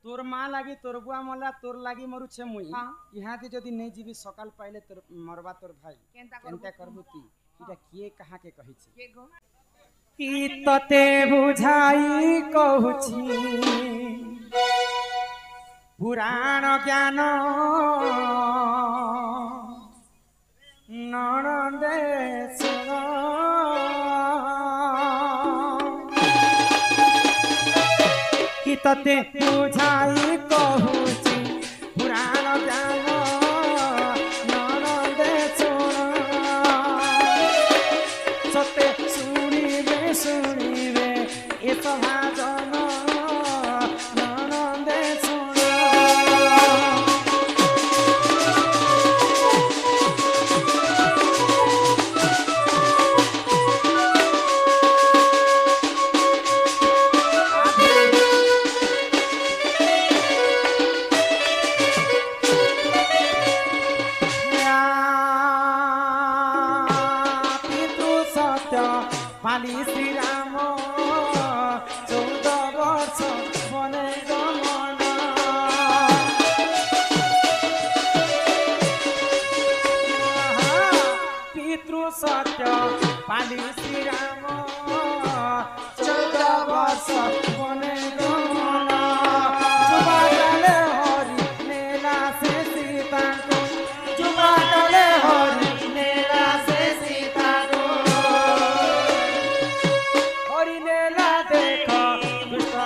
तोर माँ लगी तोर बुआ मला तोर लगी मरु छे मुई यहाँ ते जदी नहीं जीवी सकाल पाइले तोर मरबा तोर भाई केनता करबु ती इटा किए कहा के कहि छी के गो की तते बुझाई कहूछी पुराण ज्ञान ननदे सुन कि तते बुझाई कहूची पुराण ज्ञान ननदे सुन सते शुणिबे ए सभाजन ननदे सुन पाली श्री राम 14 वर्ष बने गमन पितृ सत्य पाली श्री राम 14 वर्ष बने गमन जुबाले हरि नेला से सीता को जुबाले हरि नेला से सीता को हरिनेला देख दुष्ट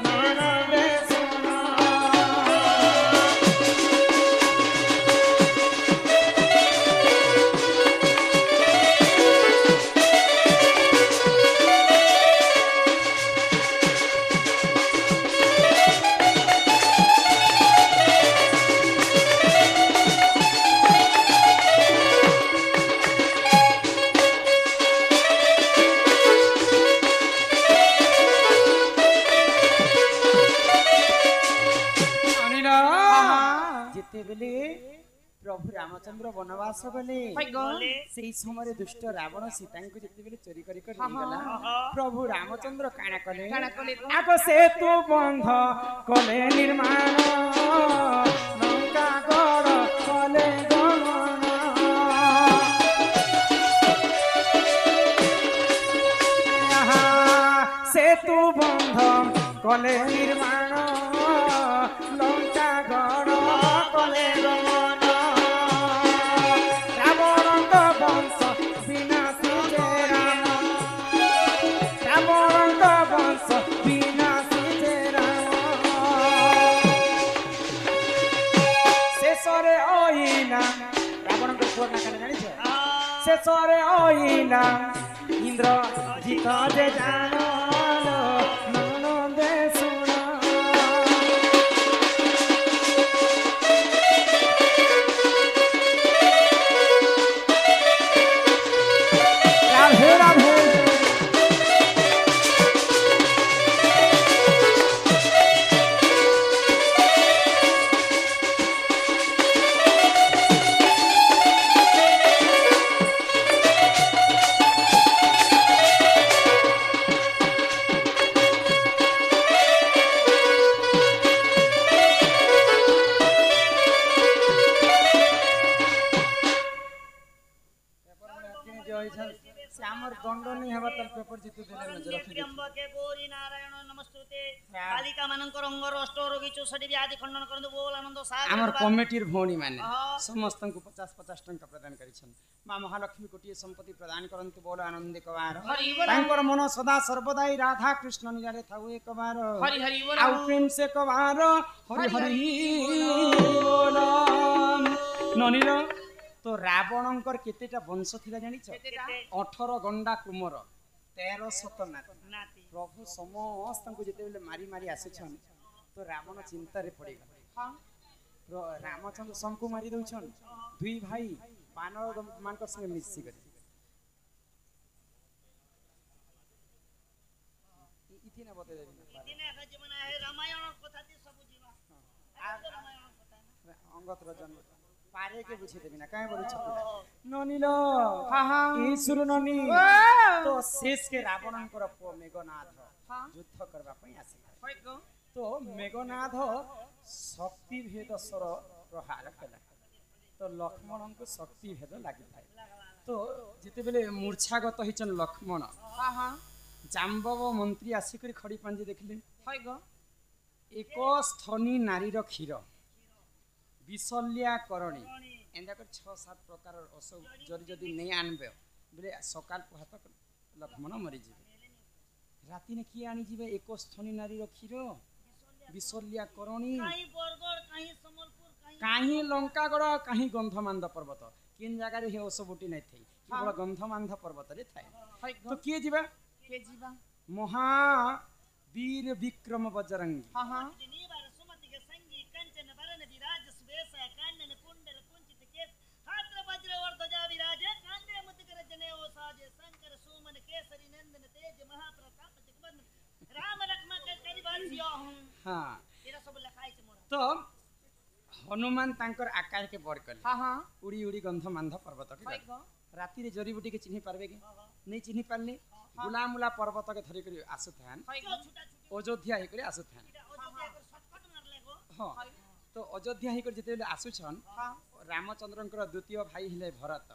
ननदे सुन जितेबेले प्रभु रामचंद्र वनवास गले से समय दुष्ट रावण सीता को जितेबेले चोरी करी गला प्रभु रामचंद्र काना कले आगो सेतु बंध कले निर्माण लंका गढ़ कले गमन सेतु बंध कले निर्माण लंका गढ़ कले गमन रावण वंश विनाशी जय राम रावण वंश विनाशी जय राम शेषरे ओइला रावण को पुअर ना काने जानि छ शेषरे ओइला इंद्र जीत जे जानो ननदे सुन राधे राधे श्यामर दंड नहीं हवा तल पेपर जितु देले नजर रखि त्र्यंबके गौरी नारायण नमस्तुते कालिका मानकर अंगर अष्ट रोगी 64 व्याधि खंडन करन बोल आनंद सागर हमर कमिटीर भौणी माने समस्त को 50-50 टंका प्रदान करिछन मां महालक्ष्मी कोटिए संपत्ति प्रदान करंतु बोल आनंद कबार तांकर मन सदा सर्वदा राधा कृष्ण निरारे थाउ एक बार हरि हरि बोल आउ प्रेम से कबार हरि हरि बोल ननिर तो रावणंकर केतेटा वंश थिला जानि छ 18 गंडा कुमर 13 शत नाती प्रभु समस्त को जेते बेले मारी मारी आसे छन तो रावण चिंता रे पड़ी गला रामचंद्र शंकु मारी दउछन दुई भाई बानर मान को संगे मिसी कर इथिने बते देबी इथिने जीवन है रामायण कथा ती सब जीवा रामायण कथा अंगत रजन पारे के बुझे देबी ना काहे बोलछ ननिलो हा हा ई सुरु ननी तो शेष के रावणंकर पो मेघनाथ युद्ध करबा पई आसी तो मेघनाथ शक्ति भेद स्वर प्रहार कला तो लक्ष्मण को शक्ति भेद लगी तो जिते बेले मूर्छागत होइछन लक्ष्मण हाँ हाँ जाम्बव मंत्री आसिक खड़ी पांजे देखले हाय गो एक स्थनी नारीर क्षीर विशल्या करणी एंदा कर 6-7 प्रकार औषध जरी जदी नहीं आनबे बोले सकाल पहात लक्ष्मण मरी जीवे राति ने किए आनी जीवे एक स्थनी नारीर क्षीर विशल्या करणी काई बरगड़ काई संबलपुर काई काहीं लंकागड़ काहीं गंधमांध पर्वत किन जगह रे हे औषधटी नहीं थई केवल गंधमांध पर्वत रे थाए हाय तो गो किए जीवा के जीवा महावीर विक्रम बजरंगी हाँ हाँ जनी बार सुमति के संगी कंचन वरन विराज सुबेश कानन कुंडल कुंचित केस हात्र वज्र और ध्वजा विराजे कांधे मुद्गर जने ओ साजे शंकर सुमन केसरी नंदन तेज महाप्रताप जगवंदन राम लक्ष्मण के करिवासियो हाँ एरा सब लिखाई छ मोर तो हनुमान तांकर आकार के बड़ कले हाँ हाँ उड़ी उड़ी गंधमांध पर्वत के हाय गले। गो राति रे जड़ीबूटी के चिन्ही पारबे के नहीं चिन्ही पारले गुलामुला पर्वत के धरि करी आसुथान हाय जो गो छुटा छुटी अयोध्या हे करी आसुथान एटा अयोध्या कर शॉर्टकट मारले गो हाँ तो अयोध्या हे करी जेते आसुछन हाँ रामचंद्रंकर द्वितीय भाई हिले भरत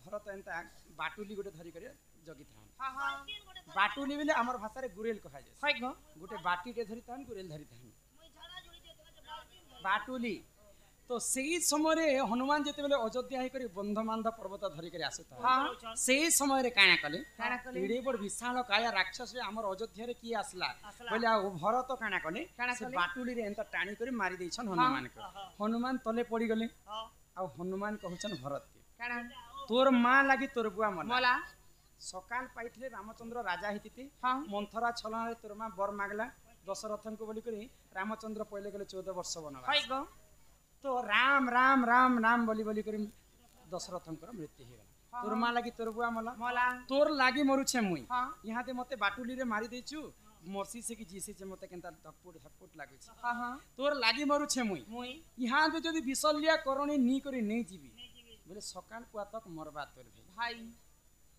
भरत एंता बाटुली गोटे धरि करी जगी थान हाँ हाँ तीन गोटे बाटुली बेले हमर भाषा रे गुरेल कहा जाय हाय गो गोटे बाटी टे धरि थान गुरेल धरि थान मुई झाड़ा जुड़ी दे तो बाल्टी बाटुली तो सेई समय रे हनुमान जेते बेले अयोध्या हे करी बंधमांध पर्वत धरि करी आसुथा हाँ सेई समय रे काया कले काना कले एडे बड़ विशाल काया राक्षस रे हमर अयोध्या रे की आसला आसला। बोले आ भरत काना कले काना से कले? बाटुली रे एंता टाणी करी मारी देछन हनुमान को हनुमान तले पड़ी गले हां आ हनुमान कहउछन भरत के काना तोर मां लागी तोर बुआ मला मला सकाल पाइथिले रामचंद्र राजा हितिते हाँ मंथरा छलना रे तोर मां बर मागला दशरथन को बोली करी रामचंद्र पहिले गले 14 वर्ष बनवास हाय गो तो राम राम राम राम बोली बोली करी दशरथंकर मृत्यु हो गला तोर मां लागी तोर बुआ मला मला तोर लागी मरुछे मुई हाँ यहाँ ते मते बाटुली रे मारी देछु मरसी से कि जीसे जे मते केनता धपपुट धपपुट लागै छै हाँ हाँ तोर लागी मरुछे मुई मुई यहाँ ते जदी विशल्या करणी नी करी नहीं जीवी बोले सकाल पुआ तक मरबा तोर भाई भाई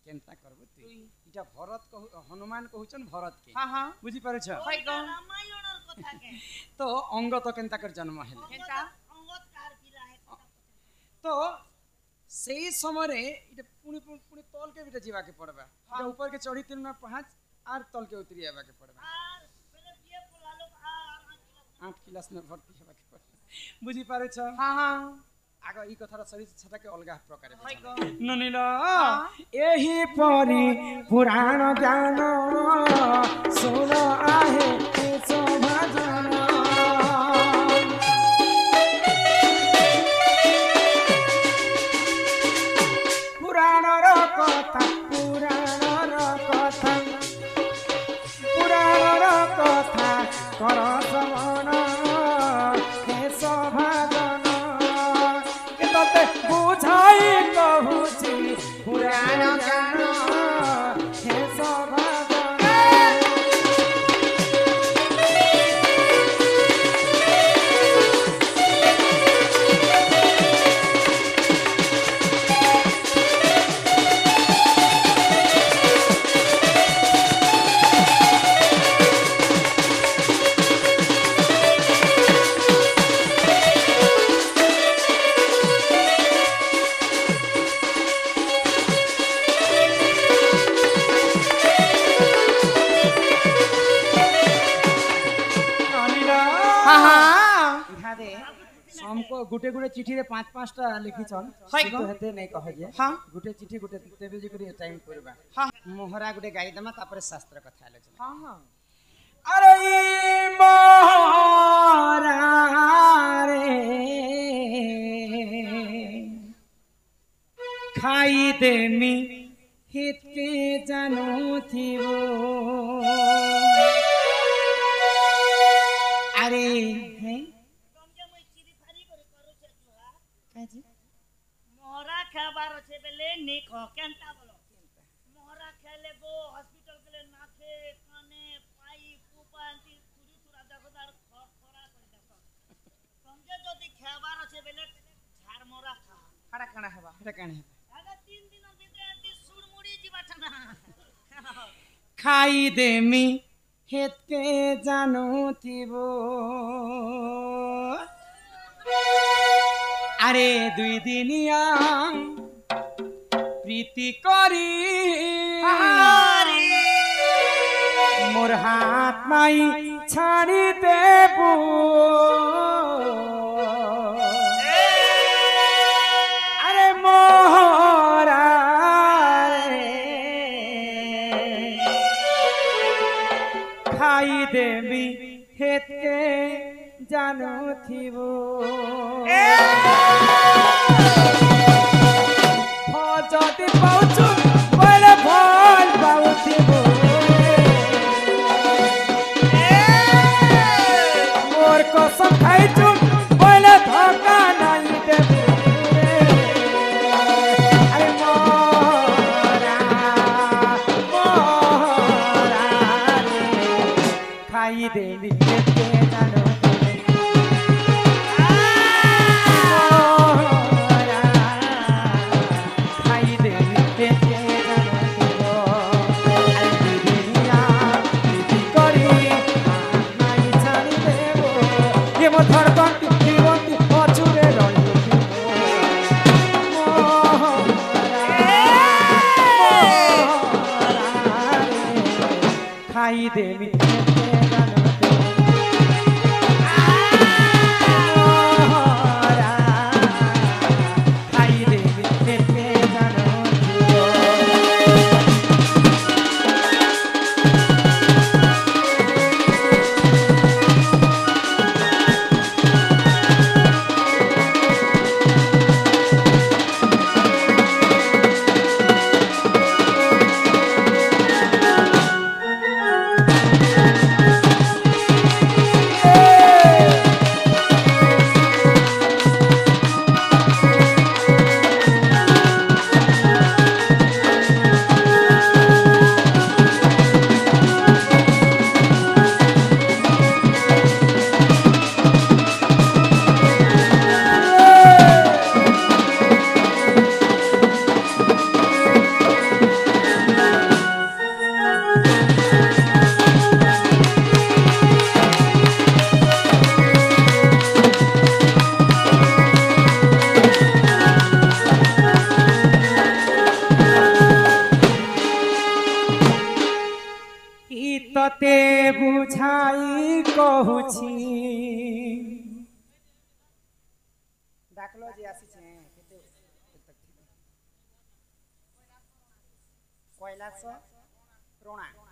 केनता करबो तू तुई इटा भरत कहू हनुमान कहउछन भरत के हाँ हाँ बुझी पारे छ हाय गो रामायणर कथा के तो अंग तो केनता कर जन्म हेले केनता अंगत कार पिला है तो सेई समय रे इटा पुनी पुनी तल के बिटा जीवा के पड़बा इटा ऊपर के चढ़ी तीन में पहुंच आर तल के उतरी आबा के पड़बा आर पहले पिए पोला लोग 8 क्लास में भर्ती हेबा के पड़बा बुझी पारे छ हाँ हाँ आग ई कथार शरीर छटा के अलगा प्रकार हाय गो ननिल एही परी पुराण ज्ञान सुन आहे ए भजन पुराणर कथा पुराणर कथा पुराणर कथा कर श्रवण हे सभाजन तते बुझाई कहूची पुराण ज्ञान हे सभाजन हाँ हाँ इहादे हमको गुटे गुटे चिठी रे 5-5 टा लिखी छन हाय तो गो। हेते नै कह जे हाँ गुटे चिठी गुटे तेबे जे करी टाइम करबा हाँ मोहरा गुटे गाई दमा तापर शास्त्र कथा आलोचना हाँ हाँ अरे ई मोहरा रे खाई देमी हितके जानु थिबो अरे हैं गंगे मैं चिरी फारी करे करू छे तुहा काजी मोहरा खाबार छे बेले निक हो केनता बोलो मोहरा खेले गो हॉस्पिटल गेले नाके काने पाई पुपांती तुरी तुरा दागदार खरा करे देखो गंगे जदी खाबार छे बेले झार मोरा खा हड़ा कणा हवा এটা কানে आगे 3 दिन ভিতরে এতি সুড়মুড়ি জিবাটা না খাই দেমি হেতকে জানুথিব আরে দুই দিনিয়া প্রীতি করি মোর হাত নাই ছাড়ি দেব আরে মোহরা খাই দেবি হেতে জানুথিব যদি পাউছু বলে ভাল পাউথিব মোর কসম খাইছু বলে ধোকা নাই দেবু আরে মোরা মোরা খাই দেবি হেতে জানো খাই দেবি খাই দেবি জানো ততে বুঝাই কহুছি ডাকলো যে আসিছে কয়লাস রোণা